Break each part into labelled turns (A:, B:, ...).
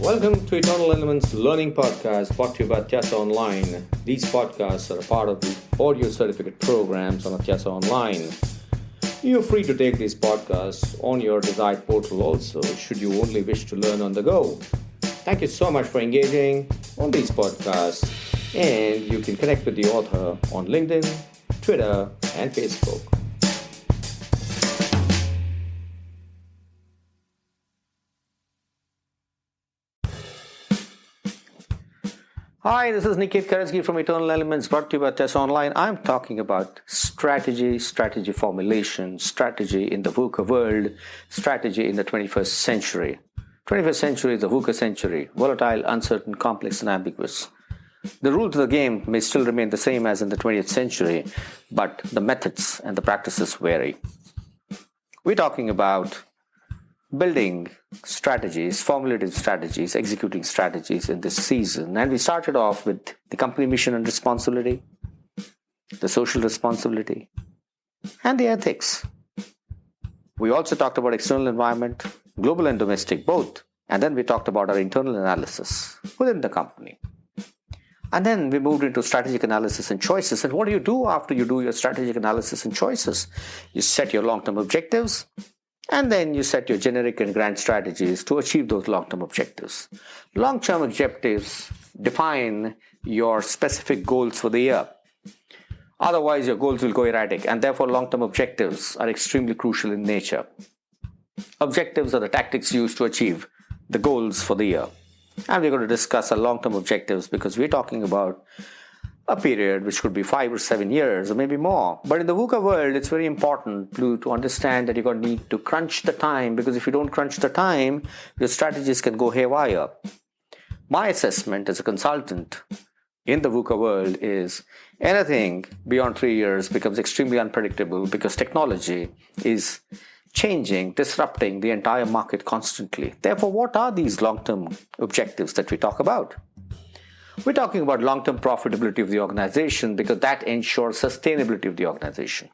A: Welcome to Eternal Elements Learning Podcast, brought to you by Atyasa Online. These podcasts are a part of the audio certificate programs on Atyasa Online. You're free to take these podcasts on your desired portal also, should you only wish to learn on the go. Thank you so much for engaging on these podcasts, and you can connect with the author on LinkedIn, Twitter, and Facebook. Hi, this is Niket Karajagi from Eternal Elements, brought to you by Atyasa Online. I'm talking about strategy formulation, strategy in the VUCA world, strategy in the 21st century. 21st century is the VUCA century, volatile, uncertain, complex, and ambiguous. The rules of the game may still remain the same as in the 20th century, but the methods and the practices vary. We're talking about building strategies, formulating strategies, executing strategies in this season. And we started off with the company mission and responsibility, the social responsibility, and the ethics. We also talked about external environment, global and domestic, both. And then we talked about our internal analysis within the company. And then we moved into strategic analysis and choices. And what do you do after you do your strategic analysis and choices? You set your long-term objectives, and then you set your generic and grand strategies to achieve those long-term objectives. Long-term objectives define your specific goals for the year. Otherwise, your goals will go erratic, and therefore long-term objectives are extremely crucial in nature. Objectives are the tactics used to achieve the goals for the year. And we're going to discuss our long-term objectives because we're talking about a period which could be 5 or 7 years or maybe more. But in the VUCA world, it's very important to understand that you're going to need to crunch the time, because if you don't crunch the time, your strategies can go haywire. My assessment as a consultant in the VUCA world is anything beyond 3 years becomes extremely unpredictable because technology is changing, disrupting the entire market constantly. Therefore, what are these long-term objectives that we talk about? We're talking about long-term profitability of the organization because that ensures sustainability of the organization.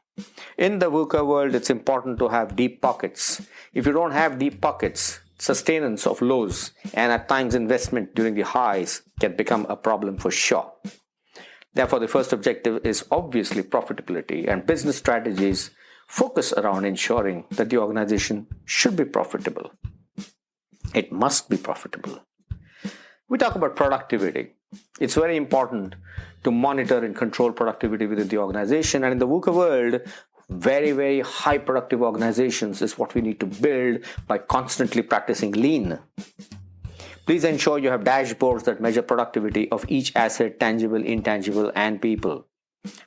A: In the VUCA world, it's important to have deep pockets. If you don't have deep pockets, sustenance of lows and at times investment during the highs can become a problem for sure. Therefore, the first objective is obviously profitability, and business strategies focus around ensuring that the organization should be profitable. It must be profitable. We talk about productivity. It's very important to monitor and control productivity within the organization. And in the VUCA world, very, very high productive organizations is what we need to build by constantly practicing lean. Please ensure you have dashboards that measure productivity of each asset, tangible, intangible, and people.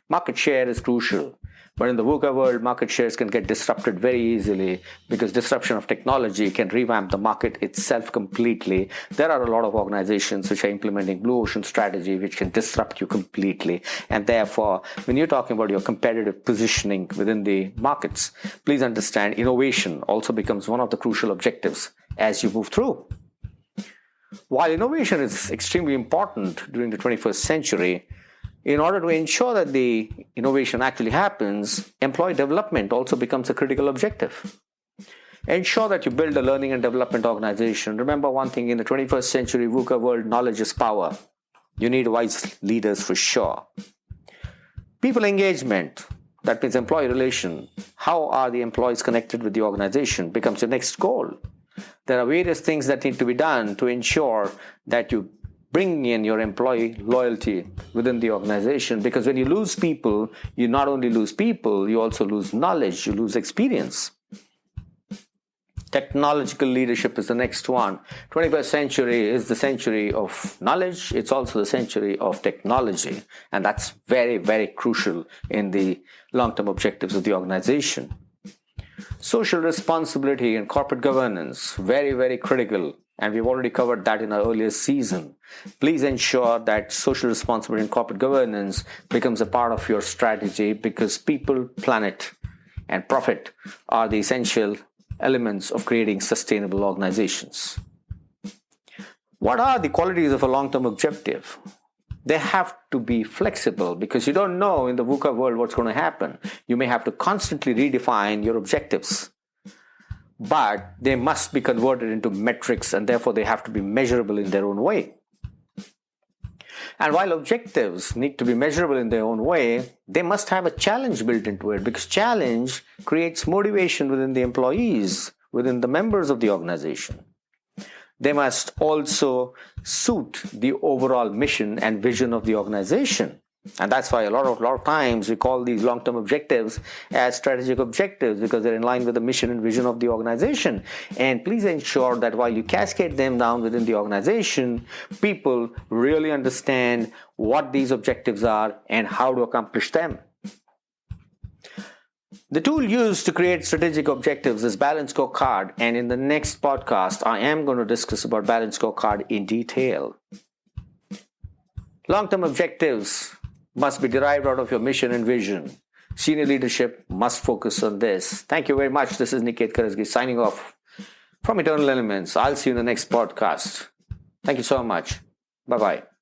A: Market share is crucial. But in the VUCA world, market shares can get disrupted very easily because disruption of technology can revamp the market itself completely. There are a lot of organizations which are implementing blue ocean strategy which can disrupt you completely. And therefore, when you're talking about your competitive positioning within the markets, please understand innovation also becomes one of the crucial objectives as you move through. While innovation is extremely important during the 21st century, in order to ensure that the innovation actually happens, employee development also becomes a critical objective. Ensure that you build a learning and development organization. Remember one thing, in the 21st century VUCA world, knowledge is power. You need wise leaders for sure. People engagement, that means employee relation. How are the employees connected with the organization becomes your next goal. There are various things that need to be done to ensure that you bring in your employee loyalty within the organization, because when you lose people, you not only lose people, you also lose knowledge, you lose experience. Technological leadership is the next one. 21st century is the century of knowledge. It's also the century of technology. And that's very, very crucial in the long-term objectives of the organization. Social responsibility and corporate governance, very, very critical. And we've already covered that in our earlier season. Please ensure that social responsibility and corporate governance becomes a part of your strategy, because people, planet, and profit are the essential elements of creating sustainable organizations. What are the qualities of a long-term objective? They have to be flexible because you don't know in the VUCA world what's going to happen. You may have to constantly redefine your objectives. but they must be converted into metrics, and therefore they have to be measurable in their own way. And while objectives need to be measurable in their own way, they must have a challenge built into it, because challenge creates motivation within the employees, within the members of the organization. They must also suit the overall mission and vision of the organization. And that's why a lot of times we call these long-term objectives as strategic objectives, because they're in line with the mission and vision of the organization. And please ensure that while you cascade them down within the organization, people really understand what these objectives are and how to accomplish them. The tool used to create strategic objectives is Balance Scorecard, and in the next podcast, I am going to discuss about Balance Scorecard in detail. Long-term objectives must be derived out of your mission and vision. Senior leadership must focus on this. Thank you very much. This is Niket Karajagi signing off from Eternal Elements. I'll see you in the next podcast. Thank you so much. Bye-bye.